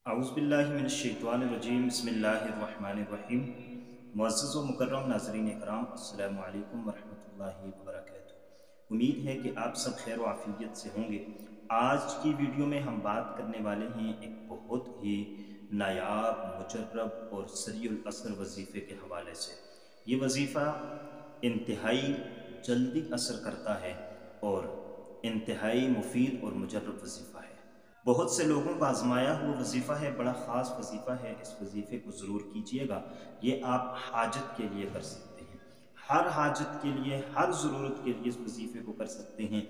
اعوذ باللہ من الشیطان الرجیم بسم اللہ الرحمن الرحیم۔ معزز و مکرم ناظرین اکرام، السلام علیکم ورحمۃ اللہ وبرکاتہ۔ امید ہے کہ آپ سب خیر و عافیت سے ہوں گے۔ آج کی ویڈیو میں ہم بات کرنے والے ہیں ایک بہت ہی نایاب، مجرب اور سریع الاثر وظیفے کے حوالے سے۔ یہ وظیفہ انتہائی جلدی اثر کرتا ہے اور انتہائی مفید اور مجرب وظیفہ ہے۔ بہت سے لوگوں کا آزمایا ہوا وظیفہ ہے، بڑا خاص وظیفہ ہے۔ اس وظیفے کو ضرور کیجئے گا۔ یہ آپ حاجت کے لیے کر سکتے ہیں، ہر حاجت کے لیے، ہر ضرورت کے لیے اس وظیفے کو کر سکتے ہیں۔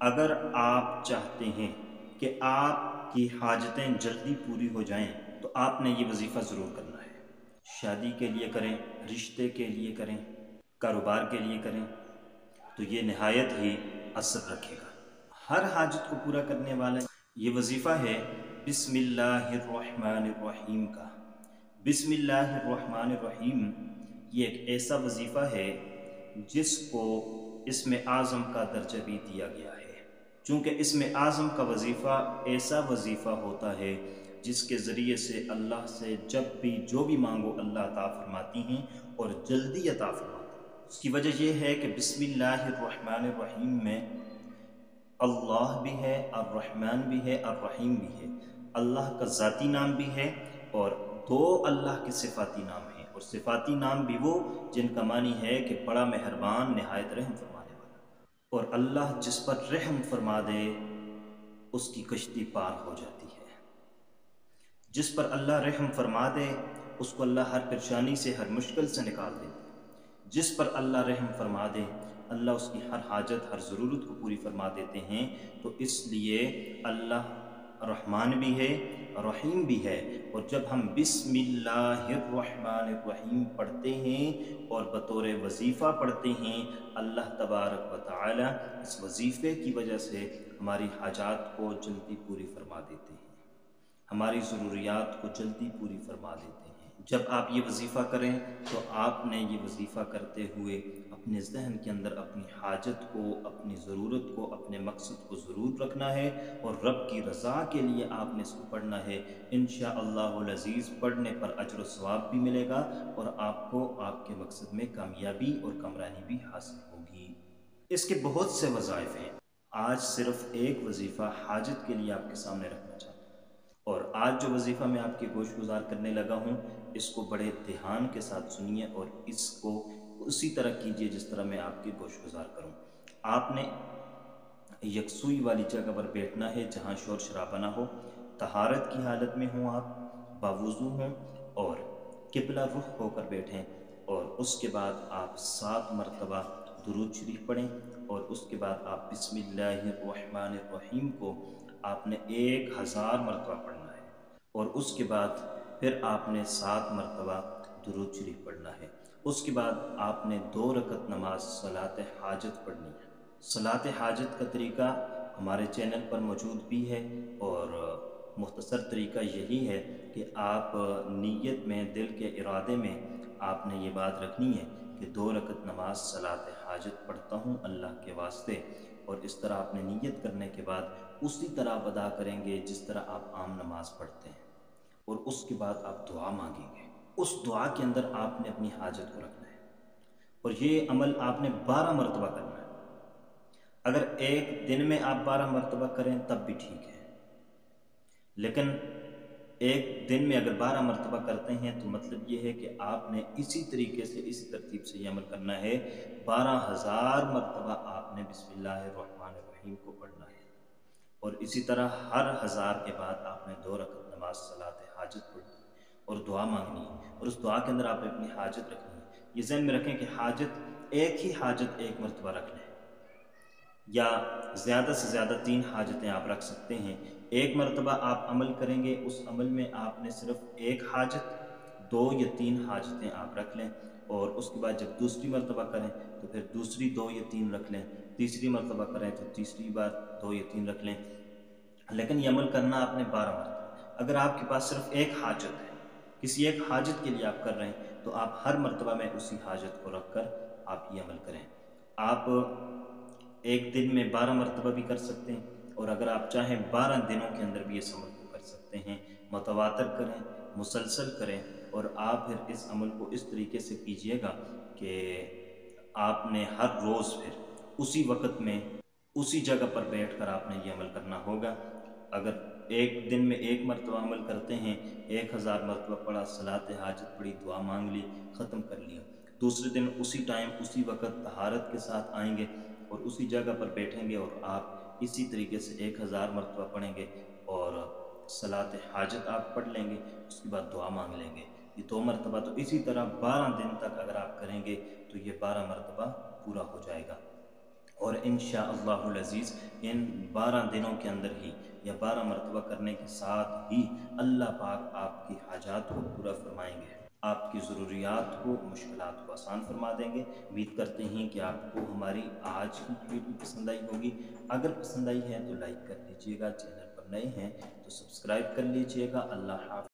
اگر آپ چاہتے ہیں کہ آپ کی حاجتیں جلدی پوری ہو جائیں تو آپ نے یہ وظیفہ ضرور کرنا ہے۔ شادی کے لیے کریں، رشتے کے لیے کریں، کاروبار کے لیے کریں تو یہ نہایت ہی اثر رکھے گا۔ ہر حاجت کو پورا کرنے والا یہ وظیفہ ہے بسم اللہ الرحمن الرحیم کا۔ بسم اللہ الرحمن الرحیم یہ ایک ایسا وظیفہ ہے جس کو اسم اعظم کا درجہ بھی دیا گیا ہے، چونکہ اسم اعظم کا وظیفہ ایسا وظیفہ ہوتا ہے جس کے ذریعے سے اللہ سے جب بھی جو بھی مانگو اللہ عطا فرماتی ہیں اور جلدی عطا فرماتی ہیں۔ اس کی وجہ یہ ہے کہ بسم اللہ الرحمن الرحیم میں اللہ بھی ہے، الرحمن بھی ہے، الرحیم بھی ہے۔ اللہ کا ذاتی نام بھی ہے اور دو اللہ کے صفاتی نام ہیں، اور صفاتی نام بھی وہ جن کا معنی ہے کہ بڑا مہربان، نہایت رحم فرمانے والا۔ اور اللہ جس پر رحم فرما دے اس کی کشتی پار ہو جاتی ہے۔ جس پر اللہ رحم فرما دے اس کو اللہ ہر پریشانی سے، ہر مشکل سے نکال دیتے ہیں۔ جس پر اللہ رحم فرما دے اللہ اس کی ہر حاجت، ہر ضرورت کو پوری فرما دیتے ہیں۔ تو اس لیے اللہ رحمان بھی ہے، رحیم بھی ہے۔ اور جب ہم بسم اللہ الرحمن الرحیم پڑھتے ہیں اور بطور وظیفہ پڑھتے ہیں، اللہ تبارک و تعالی اس وظیفے کی وجہ سے ہماری حاجات کو جلدی پوری فرما دیتے ہیں، ہماری ضروریات کو جلدی پوری فرما دیتے ہیں۔ جب آپ یہ وظیفہ کریں تو آپ نے یہ وظیفہ کرتے ہوئے اپنے ذہن کے اندر اپنی حاجت کو، اپنی ضرورت کو، اپنے مقصد کو ضرور رکھنا ہے، اور رب کی رضا کے لیے آپ نے اس کو پڑھنا ہے۔ انشاءاللہ العزیز پڑھنے پر اجر و ثواب بھی ملے گا اور آپ کو آپ کے مقصد میں کامیابی اور کامرانی بھی حاصل ہوگی۔ اس کے بہت سے وظائف ہیں، آج صرف ایک وظیفہ حاجت کے لیے آپ کے سامنے رکھنا چاہتا ہوں۔ اور آج جو وظیفہ میں آپ کے گوش گزار کرنے لگا ہوں اس کو بڑے دھیان کے ساتھ سنیے اور اس کو اسی طرح کیجئے جس طرح میں آپ کے گوش گزار کروں۔ آپ نے یکسوئی والی جگہ پر بیٹھنا ہے جہاں شور شرابہ نہ ہو، طہارت کی حالت میں ہوں، آپ باوضو ہوں اور قبلہ رخ ہو کر بیٹھیں، اور اس کے بعد آپ 7 مرتبہ درود شریف پڑھیں، اور اس کے بعد آپ بسم اللہ الرحمن الرحیم کو آپ نے 1000 مرتبہ پڑھنا ہے، اور اس کے بعد پھر آپ نے 7 مرتبہ درود شریف پڑھنا ہے۔ اس کے بعد آپ نے 2 رکعت نماز صلاۃ حاجت پڑھنی ہے۔ صلاۃ حاجت کا طریقہ ہمارے چینل پر موجود بھی ہے، اور مختصر طریقہ یہی ہے کہ آپ نیت میں، دل کے ارادے میں آپ نے یہ بات رکھنی ہے کہ 2 رکعت نماز صلاۃ حاجت پڑھتا ہوں اللہ کے واسطے، اور اس طرح آپ نے نیت کرنے کے بعد اسی طرح آپ ادا کریں گے جس طرح آپ عام نماز پڑھتے ہیں، اور اس کے بعد آپ دعا مانگیں گے۔ اس دعا کے اندر آپ نے اپنی حاجت کو رکھنا ہے، اور یہ عمل آپ نے 12 مرتبہ کرنا ہے۔ اگر ایک دن میں آپ 12 مرتبہ کریں تب بھی ٹھیک ہے، لیکن ایک دن میں اگر 12 مرتبہ کرتے ہیں تو مطلب یہ ہے کہ آپ نے اسی طریقے سے، اسی ترتیب سے یہ عمل کرنا ہے۔ 12000 مرتبہ آپ نے بسم اللہ الرحمن الرحیم کو پڑھنا ہے، اور اسی طرح ہر 1000 کے بعد آپ نے 2 رکعت نماز صلاۃ حاجت پڑھنی اور دعا مانگنی ہے، اور اس دعا کے اندر آپ نے اپنی حاجت رکھنی ہے۔ یہ ذہن میں رکھیں کہ حاجت، ایک ہی حاجت ایک مرتبہ رکھ لیں، یا زیادہ سے زیادہ 3 حاجتیں آپ رکھ سکتے ہیں۔ ایک مرتبہ آپ عمل کریں گے، اس عمل میں آپ نے صرف ایک حاجت، 2 یا 3 حاجتیں آپ رکھ لیں، اور اس کے بعد جب دوسری مرتبہ کریں تو پھر دوسری 2 یا 3 رکھ لیں، تیسری مرتبہ کریں تو تیسری بار 2 یا 3 رکھ لیں، لیکن یہ عمل کرنا آپ نے 12 مرتبہ۔ اگر آپ کے پاس صرف ایک حاجت ہے، کسی ایک حاجت کے لیے آپ کر رہے ہیں، تو آپ ہر مرتبہ میں اسی حاجت کو رکھ کر آپ یہ عمل کریں۔ آپ ایک دن میں 12 مرتبہ بھی کر سکتے ہیں، اور اگر آپ چاہیں 12 دنوں کے اندر بھی اس عمل کو کر سکتے ہیں، متواتر کریں، مسلسل کریں، اور آپ پھر اس عمل کو اس طریقے سے کیجئے گا کہ آپ نے ہر روز پھر اسی وقت میں اسی جگہ پر بیٹھ کر آپ نے یہ عمل کرنا ہوگا۔ اگر ایک دن میں ایک مرتبہ عمل کرتے ہیں، 1000 مرتبہ پڑھا، صلاۃ حاجت پڑھی، دعا مانگ لی، ختم کر لیا۔ دوسرے دن اسی ٹائم اسی وقت طہارت کے ساتھ آئیں گے اور اسی جگہ پر بیٹھیں گے اور آپ اسی طریقے سے 1000 مرتبہ پڑھیں گے اور صلاۃ حاجت آپ پڑھ لیں گے، اس کے بعد دعا مانگ لیں گے، یہ 2 مرتبہ۔ تو اسی طرح 12 دن تک اگر آپ کریں گے تو یہ 12 مرتبہ پورا ہو جائے گا، اور انشاءاللہ العزیز ان 12 دنوں کے اندر ہی یا 12 مرتبہ کرنے کے ساتھ ہی اللہ پاک آپ کی حاجات کو پورا فرمائیں گے، آپ کی ضروریات کو، مشکلات کو آسان فرما دیں گے۔ امید کرتے ہیں کہ آپ کو ہماری آج کی ویڈیو پسند آئی ہوگی۔ اگر پسند آئی ہے تو لائک کر لیجئے گا، چینل پر نئے ہیں تو سبسکرائب کر لیجئے گا۔ اللہ حافظ۔